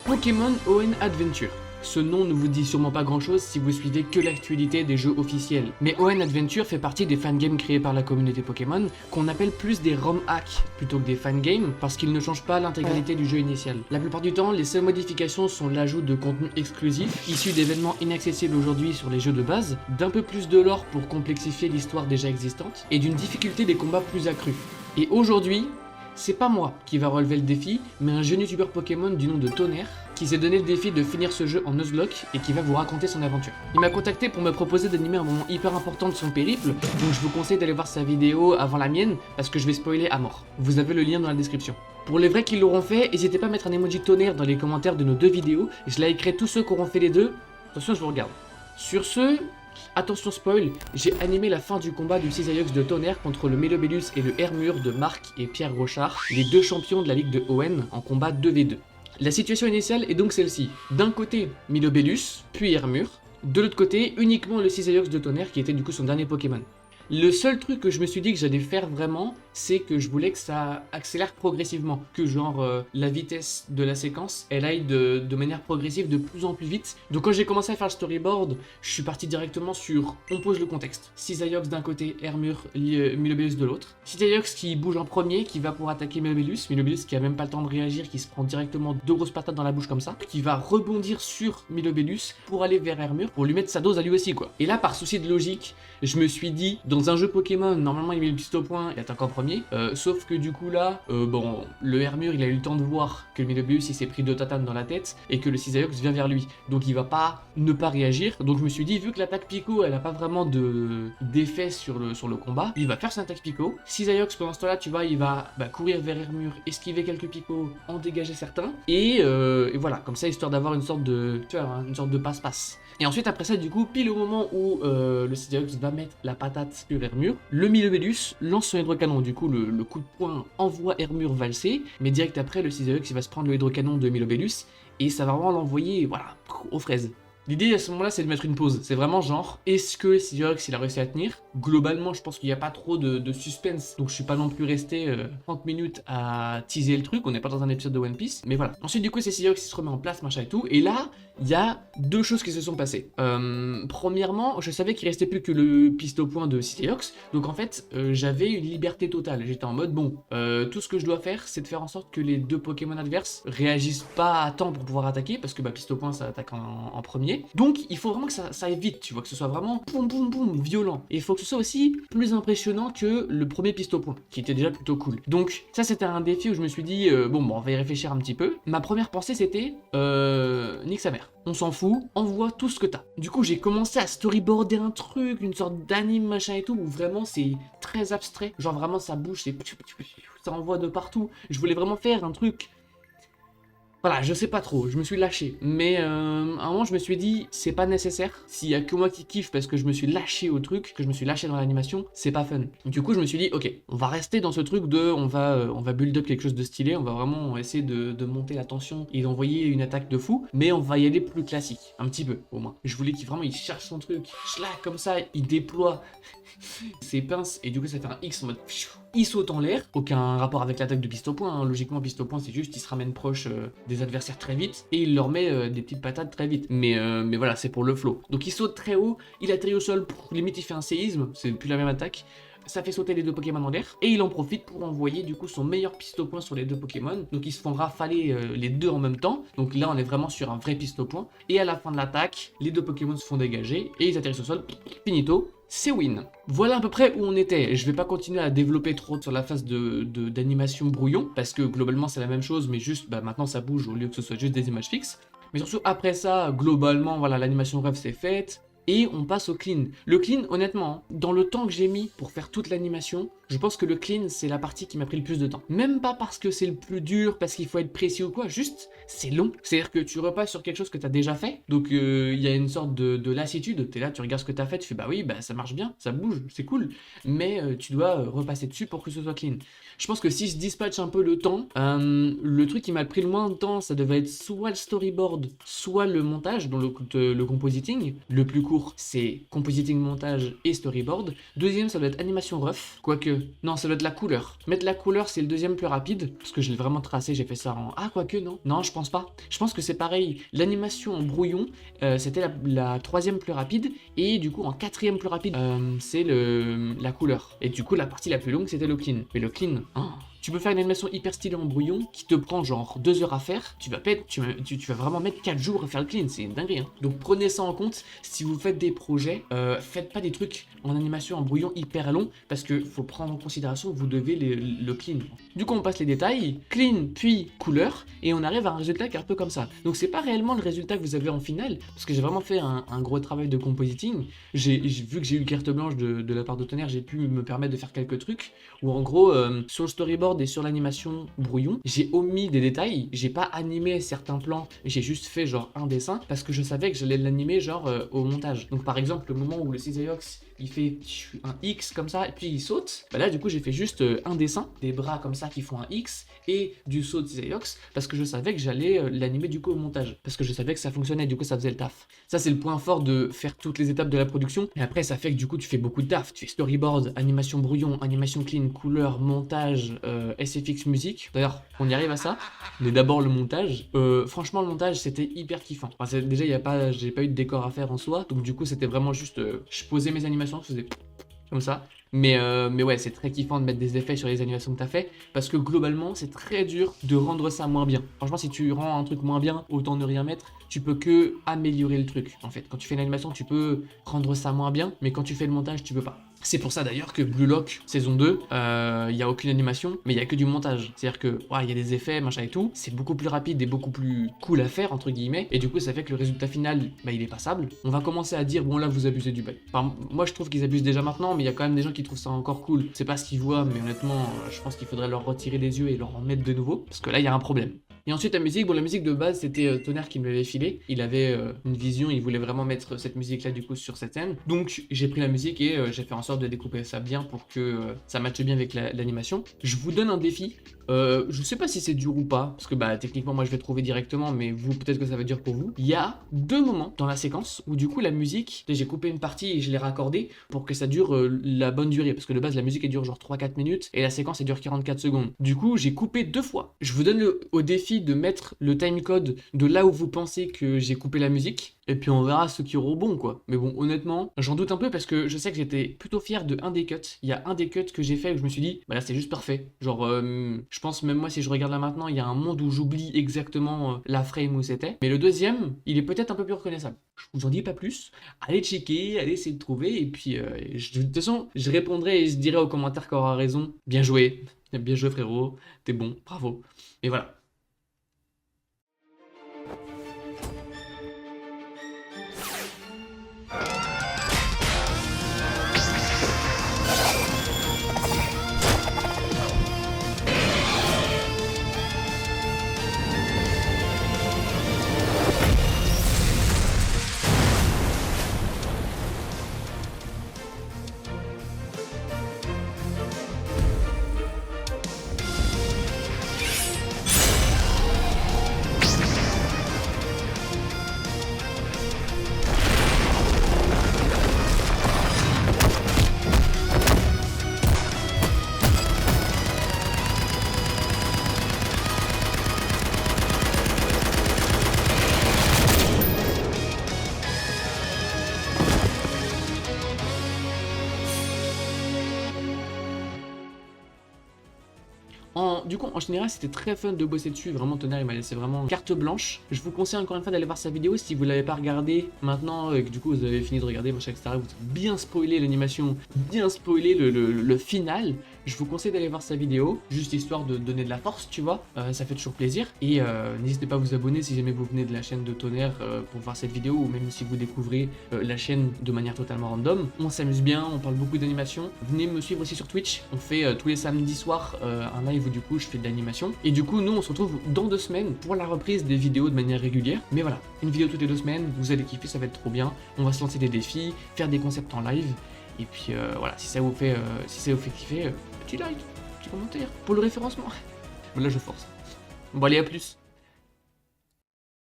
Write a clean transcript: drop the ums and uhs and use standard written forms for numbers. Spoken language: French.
Pokémon ON Adventure. Ce nom ne vous dit sûrement pas grand chose si vous suivez que l'actualité des jeux officiels. Mais ON Adventure fait partie des fangames créés par la communauté Pokémon, qu'on appelle plus des ROM hacks plutôt que des fangames, parce qu'ils ne changent pas l'intégralité du jeu initial. La plupart du temps, les seules modifications sont l'ajout de contenu exclusif, issu d'événements inaccessibles aujourd'hui sur les jeux de base, d'un peu plus de lore pour complexifier l'histoire déjà existante, et d'une difficulté des combats plus accrue. Et aujourd'hui, c'est pas moi qui va relever le défi, mais un jeune youtubeur Pokémon du nom de Tonnerre, qui s'est donné le défi de finir ce jeu en Nuzlocke et qui va vous raconter son aventure. Il m'a contacté pour me proposer d'animer un moment hyper important de son périple, donc je vous conseille d'aller voir sa vidéo avant la mienne, parce que je vais spoiler à mort. Vous avez le lien dans la description. Pour les vrais qui l'auront fait, n'hésitez pas à mettre un emoji Tonnerre dans les commentaires de nos deux vidéos, et je likerai tous ceux qui auront fait les deux. Attention, je vous regarde. Sur ce, attention spoil, j'ai animé la fin du combat du Cisaillux de Tonnerre contre le Melobellus et le Hermure de Marc et Pierre Rochard, les deux champions de la ligue de ON en combat 2v2. La situation initiale est donc celle-ci. D'un côté, Melobellus, puis Hermure. De l'autre côté, uniquement le Cisaillux de Tonnerre qui était du coup son dernier Pokémon. Le seul truc que je me suis dit que j'allais faire vraiment, c'est que je voulais que ça accélère progressivement. Que genre la vitesse de la séquence, elle aille de manière progressive de plus en plus vite. Donc quand j'ai commencé à faire le storyboard, je suis parti directement sur, on pose le contexte. Cisaillux d'un côté, Hermure, Melobellus de l'autre. Cisaillux qui bouge en premier, qui va pour attaquer Melobellus. Melobellus qui a même pas le temps de réagir, qui se prend directement deux grosses patates dans la bouche comme ça. Qui va rebondir sur Melobellus pour aller vers Hermure, pour lui mettre sa dose à lui aussi quoi. Et là par souci de logique, je me suis dit, dans un jeu Pokémon, normalement il met le pistopoint et attaque en premier, sauf que du coup là, bon, le Hermure il a eu le temps de voir que le Melobellus il s'est pris 2 tatanes dans la tête et que le Cisaillux vient vers lui, donc il va pas ne pas réagir, donc je me suis dit vu que l'attaque Pico elle a pas vraiment d'effet sur le combat, il va faire son attaque Pico, Cisaillux pendant ce temps là tu vois il va courir vers Hermure, esquiver quelques Picos, en dégager certains, et voilà, comme ça histoire d'avoir une sorte de, tu vois, hein, une sorte de passe-passe. Et ensuite après ça du coup, pile au moment où le Cisaillux va mettre la patate sur Hermure, le Melobellus lance son hydrocanon, du coup le coup de poing envoie Hermure valser, mais direct après le Cisaillux il va se prendre le hydrocanon de Melobellus et ça va vraiment l'envoyer voilà, aux fraises. L'idée à ce moment-là c'est de mettre une pause, c'est vraiment genre, est-ce que Cisaillux il a réussi à tenir? Globalement je pense qu'il n'y a pas trop de suspense, donc je suis pas non plus resté 30 minutes à teaser le truc, on n'est pas dans un épisode de One Piece, mais voilà. Ensuite du coup c'est Cisaillux qui se remet en place, machin et tout, et là, il y a deux choses qui se sont passées. Premièrement, je savais qu'il restait plus que le pistopoint de Cisaillux, donc en fait j'avais une liberté totale, j'étais en mode bon, tout ce que je dois faire c'est de faire en sorte que les deux Pokémon adverses réagissent pas à temps pour pouvoir attaquer, parce que pistopoint ça attaque en premier. Donc il faut vraiment que ça aille vite, tu vois, que ce soit vraiment boum boum boum violent. Et il faut que ce soit aussi plus impressionnant que le premier pistopoint, qui était déjà plutôt cool. Donc ça c'était un défi où je me suis dit, bon on va y réfléchir un petit peu. Ma première pensée c'était, nique sa mère. On s'en fout, envoie tout ce que t'as. Du coup j'ai commencé à storyboarder un truc, une sorte d'anime machin et tout, où vraiment c'est très abstrait. Genre vraiment ça bouge, ça envoie de partout. Je voulais vraiment faire un truc... Voilà, je sais pas trop, je me suis lâché, mais à un moment je me suis dit, c'est pas nécessaire, s'il y a que moi qui kiffe parce que je me suis lâché au truc, que je me suis lâché dans l'animation, c'est pas fun. Du coup je me suis dit, ok, on va rester dans ce truc de, on va build up quelque chose de stylé, on va vraiment essayer de monter la tension et d'envoyer une attaque de fou, mais on va y aller plus classique, un petit peu au moins. Je voulais qu'il vraiment il cherche son truc, schlac comme ça, il déploie ses pinces et du coup ça fait un X en mode... Il saute en l'air, aucun rapport avec l'attaque de pistopoint, hein. Logiquement pistopoint c'est juste il se ramène proche des adversaires très vite et il leur met des petites patates très vite, mais voilà c'est pour le flow. Donc il saute très haut, il atterrit au sol, limite il fait un séisme, c'est plus la même attaque, ça fait sauter les deux Pokémon en l'air, et il en profite pour envoyer du coup son meilleur pistopoint sur les deux Pokémon, donc ils se font rafaler les deux en même temps, donc là on est vraiment sur un vrai pistopoint, et à la fin de l'attaque, les deux Pokémon se font dégager, et ils atterrissent au sol, finito, c'est win. Voilà à peu près où on était. Je vais pas continuer à développer trop sur la phase d'animation brouillon, parce que globalement c'est la même chose, mais juste maintenant ça bouge au lieu que ce soit juste des images fixes. Mais surtout après ça, globalement, voilà, l'animation rêve c'est faite. Et on passe au clean. Le clean, honnêtement, dans le temps que j'ai mis pour faire toute l'animation, je pense que le clean, c'est la partie qui m'a pris le plus de temps. Même pas parce que c'est le plus dur, parce qu'il faut être précis ou quoi, juste, c'est long. C'est-à-dire que tu repasses sur quelque chose que tu as déjà fait, donc il y a une sorte de lassitude. Tu es là, tu regardes ce que tu as fait, tu fais bah oui, ça marche bien, ça bouge, c'est cool, mais tu dois repasser dessus pour que ce soit clean. Je pense que si je dispatche un peu le temps, le truc qui m'a pris le moins de temps, ça devait être soit le storyboard, soit le montage, donc le compositing. Le plus court, c'est compositing, montage et storyboard. Deuxième, ça doit être animation rough, quoique Non, ça doit être la couleur. Mettre la couleur, c'est le deuxième plus rapide. Parce que je l'ai vraiment tracé, j'ai fait ça en... Ah, quoique, non. Non, je pense pas. Je pense que c'est pareil. L'animation en brouillon, c'était la troisième plus rapide. Et du coup, en quatrième plus rapide, c'est la couleur. Et du coup, la partie la plus longue, c'était le clean. Mais le clean... Oh. Tu peux faire une animation hyper stylée en brouillon qui te prend genre 2 heures à faire. Tu vas vraiment mettre 4 jours à faire le clean, c'est une dinguerie. Hein. Donc prenez ça en compte. Si vous faites des projets, faites pas des trucs en animation en brouillon hyper long parce que faut prendre en considération que vous devez le clean. Du coup, on passe les détails, clean puis couleur et on arrive à un résultat qui est un peu comme ça. Donc c'est pas réellement le résultat que vous avez en finale parce que j'ai vraiment fait un gros travail de compositing. Vu que j'ai eu carte blanche de la part de Tonnerre, j'ai pu me permettre de faire quelques trucs où en gros sur le storyboard et sur l'animation brouillon, j'ai omis des détails, j'ai pas animé certains plans, j'ai juste fait genre un dessin parce que je savais que j'allais l'animer genre au montage. Donc par exemple le moment où le Cisaiox il fait un X comme ça et puis il saute, bah là du coup j'ai fait juste un dessin, des bras comme ça qui font un X et du saut de Cisaiox parce que je savais que j'allais l'animer du coup au montage, parce que je savais que ça fonctionnait, du coup ça faisait le taf. Ça c'est le point fort de faire toutes les étapes de la production et après ça fait que du coup tu fais beaucoup de taf, tu fais storyboard, animation brouillon, animation clean, couleur, montage, SFX musique. D'ailleurs on y arrive à ça, mais d'abord le montage. Franchement le montage c'était hyper kiffant. Enfin, déjà j'ai pas eu de décor à faire en soi, donc du coup c'était vraiment juste je posais mes animations, je faisais comme ça. Mais ouais, c'est très kiffant de mettre des effets sur les animations que t'as fait parce que globalement, c'est très dur de rendre ça moins bien. Franchement, si tu rends un truc moins bien, autant ne rien mettre. Tu peux que améliorer le truc. En fait, quand tu fais une animation, tu peux rendre ça moins bien, mais quand tu fais le montage, tu peux pas. C'est pour ça d'ailleurs que Blue Lock saison 2, il n'y a aucune animation, mais il n'y a que du montage. C'est-à-dire que, ouais, il y a des effets, machin et tout, c'est beaucoup plus rapide et beaucoup plus cool à faire, entre guillemets, et du coup, ça fait que le résultat final, bah, il est passable. On va commencer à dire, bon là, vous abusez du bail. Enfin, moi, je trouve qu'ils abusent déjà maintenant, mais il y a quand même des gens qui trouvent ça encore cool. C'est pas ce qu'ils voient, mais honnêtement, je pense qu'il faudrait leur retirer les yeux et leur en mettre de nouveau, parce que là, il y a un problème. Et ensuite la musique, bon la musique de base c'était Tonnerre qui me l'avait filé, il avait une vision, il voulait vraiment mettre cette musique là du coup sur cette scène, donc j'ai pris la musique et j'ai fait en sorte de découper ça bien pour que ça matche bien avec l'animation. Je vous donne un défi, je sais pas si c'est dur ou pas, parce que bah techniquement moi je vais trouver directement, mais vous peut-être que ça va être dur pour vous. Il y a 2 moments dans la séquence où du coup la musique, j'ai coupé une partie et je l'ai raccordée pour que ça dure la bonne durée, parce que de base la musique elle dure genre 3-4 minutes et la séquence elle dure 44 secondes. Du coup j'ai coupé 2 fois. Je vous donne au défi de mettre le timecode de là où vous pensez que j'ai coupé la musique, et puis on verra ceux qui auront bon quoi. Mais bon honnêtement, j'en doute un peu parce que je sais que j'étais plutôt fier de un des cuts. Il y a un des cuts que j'ai fait où je me suis dit, bah là c'est juste parfait. Genre, je pense même moi si je regarde là maintenant, il y a un monde où j'oublie exactement la frame où c'était. Mais le deuxième, il est peut-être un peu plus reconnaissable. Je vous en dis pas plus. Allez checker, allez essayer de trouver, et puis de toute façon, je répondrai et je dirai aux commentaires qui aura raison. Bien joué frérot, t'es bon, bravo. Et voilà. Du coup, en général, c'était très fun de bosser dessus. Vraiment, Tonnerre, il m'a laissé vraiment carte blanche. Je vous conseille encore une fois d'aller voir sa vidéo si vous l'avez pas regardé maintenant et que du coup vous avez fini de regarder, machin, etc. Vous avez bien spoilé l'animation, bien spoilé le final. Je vous conseille d'aller voir sa vidéo, juste histoire de donner de la force, tu vois. Ça fait toujours plaisir. Et n'hésitez pas à vous abonner si jamais vous venez de la chaîne de Tonnerre pour voir cette vidéo, ou même si vous découvrez la chaîne de manière totalement random. On s'amuse bien, on parle beaucoup d'animation. Venez me suivre aussi sur Twitch. On fait tous les samedis soirs un live où du coup je fais de l'animation. Et du coup, nous on se retrouve dans 2 semaines pour la reprise des vidéos de manière régulière. Mais voilà, une vidéo toutes les 2 semaines, vous allez kiffer, ça va être trop bien. On va se lancer des défis, faire des concepts en live. Et puis voilà, si ça vous fait kiffer, petit like, petit commentaire, pour le référencement. Là je force. Bon allez, à plus.